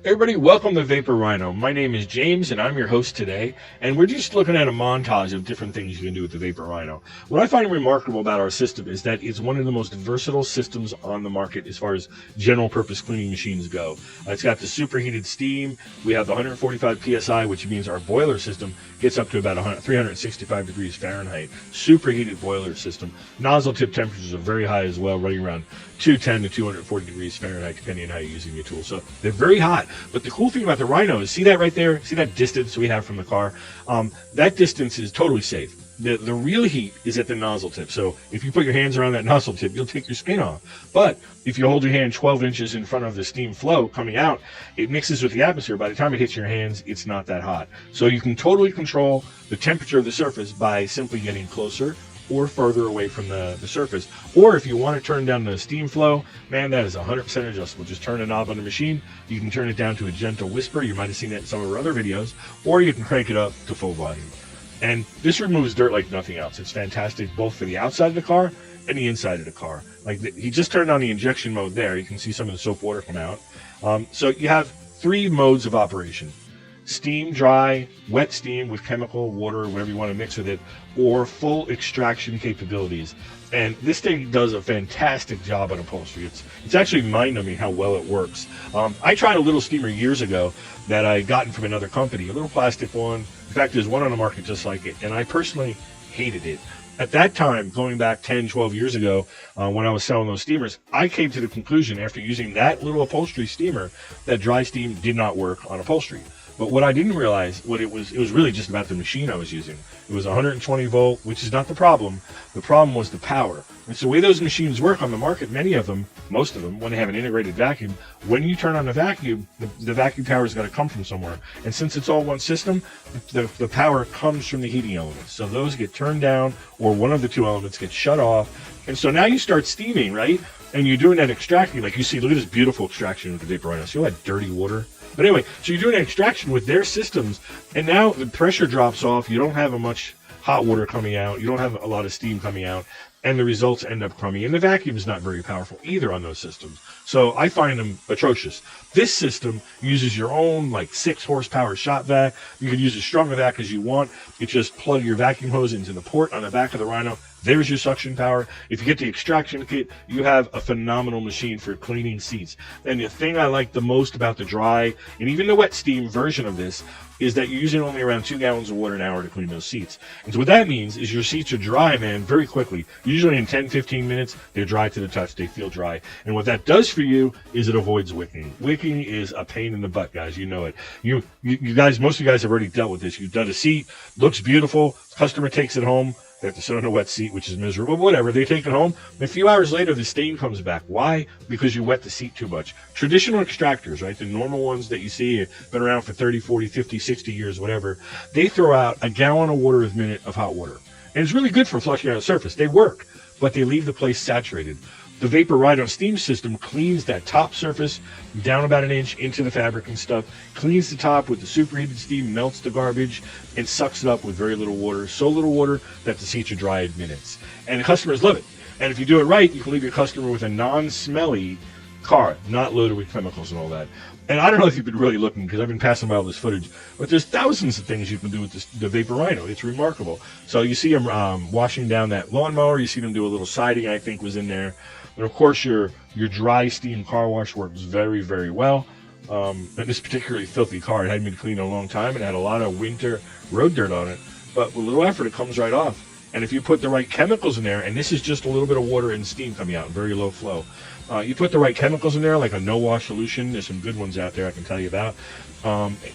Everybody, welcome to Vapor Rhino. My name is James, and I'm your host today. And we're just looking at a montage of different things you can do with the Vapor Rhino. What I find remarkable about our system is that it's one of the most versatile systems on the market as far as general purpose cleaning machines go. It's got the superheated steam. We have the 145 PSI, which means our boiler system gets up to about 365 degrees Fahrenheit. Superheated boiler system. Nozzle tip temperatures are very high as well, running around 210 to 240 degrees Fahrenheit, depending on how you're using your tool. So they're very hot. But the cool thing about the Rhino is, see that right there? See that distance we have from the car? That distance is totally safe. The real heat is at the nozzle tip. So if you put your hands around that nozzle tip, you'll take your skin off. But if you hold your hand 12 inches in front of the steam flow coming out, it mixes with the atmosphere. By the time it hits your hands, it's not that hot. So you can totally control the temperature of the surface by simply getting closer or further away from the surface. Or if you want to turn down the steam flow, man, that is 100% adjustable. Just turn a knob on the machine. You can turn it down to a gentle whisper. You might have seen that in some of our other videos. Or you can crank it up to full volume. And this removes dirt like nothing else. It's fantastic both for the outside of the car and the inside of the car. He just turned on the injection mode there. You can see some of the soap water come out. So you have three modes of operation. Steam, dry, wet steam with chemical, water, whatever you want to mix with it, or full extraction capabilities. And this thing does a fantastic job on upholstery. It's actually mind-numbing how well it works. I tried a little steamer years ago that I gotten from another company, a little plastic one. In fact, there's one on the market just like it, and I personally hated it. At that time, going back 10, 12 years ago, when I was selling those steamers, I came to the conclusion after using that little upholstery steamer that dry steam did not work on upholstery. But what I didn't realize, it was really just about the machine I was using. It was 120 volt, which is not the problem. The problem was the power. And so the way those machines work on the market, many of them, most of them, when they have an integrated vacuum, when you turn on the vacuum, the vacuum power is going to come from somewhere. And since it's all one system, the power comes from the heating elements. So those get turned down, or one of the two elements gets shut off. And so now you start steaming, right? And you're doing that extracting, like you see, look at this beautiful extraction with the Vapor Rhino. See all that dirty water? But anyway, so you're doing an extraction with their systems, and now the pressure drops off. You don't have much hot water coming out. You don't have a lot of steam coming out, and the results end up crummy. And the vacuum is not very powerful either on those systems. So I find them atrocious. This system uses your own 6 horsepower shop vac. You can use as strong a vac as you want. You just plug your vacuum hose into the port on the back of the Rhino. There's your suction power. If you get the extraction kit, you have a phenomenal machine for cleaning seats. And the thing I like the most about the dry and even the wet steam version of this is that you're using only around 2 gallons of water an hour to clean those seats. And so what that means is your seats are dry, man, very quickly. Usually in 10, 15 minutes, they're dry to the touch. They feel dry. And what that does for you is it avoids wicking. Wicking is a pain in the butt, guys. You know it. You guys, most of you guys have already dealt with this. You've done a seat, looks beautiful, customer takes it home. They have to sit on a wet seat, which is miserable. Whatever. They take it home. And a few hours later, the stain comes back. Why? Because you wet the seat too much. Traditional extractors, right? The normal ones that you see, been around for 30, 40, 50, 60 years, whatever. They throw out a gallon of water a minute of hot water. And it's really good for flushing out a surface. They work, but they leave the place saturated. The Vapor Rhino steam system cleans that top surface down about an inch into the fabric and stuff, cleans the top with the superheated steam, melts the garbage, and sucks it up with very little water, so little water that the seats are dry in minutes. And the customers love it. And if you do it right, you can leave your customer with a non-smelly car, not loaded with chemicals and all that. And I don't know if you've been really looking, because I've been passing by all this footage, but there's thousands of things you can do with the Vapor Rhino. It's remarkable. So you see them washing down that lawnmower. You see them do a little siding, I think, was in there. And of course, your dry steam car wash works very, very well. And this particularly filthy car, it hadn't been cleaned in a long time and had a lot of winter road dirt on it. But with a little effort, it comes right off. And if you put the right chemicals in there, and this is just a little bit of water and steam coming out, very low flow. You put the right chemicals in there, like a no-wash solution. There's some good ones out there I can tell you about.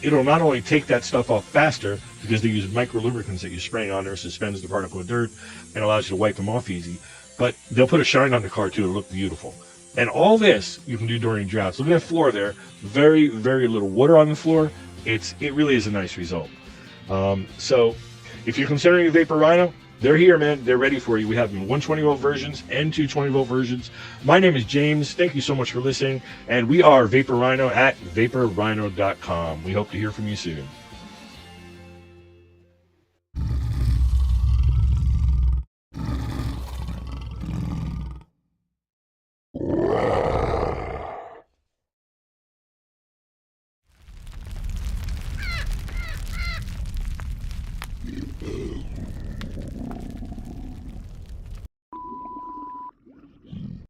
It'll not only take that stuff off faster, because they use micro lubricants that you spray on there, suspends the particle of dirt, and allows you to wipe them off easy. But they'll put a shine on the car too to look beautiful. And all this you can do during droughts. Look at that floor there. Very, very little water on the floor. It really is a nice result. So if you're considering a Vapor Rhino, they're here, man. They're ready for you. We have them in 120 volt versions and 220 volt versions. My name is James. Thank you so much for listening. And we are Vapor Rhino at vaporrhino.com. We hope to hear from you soon.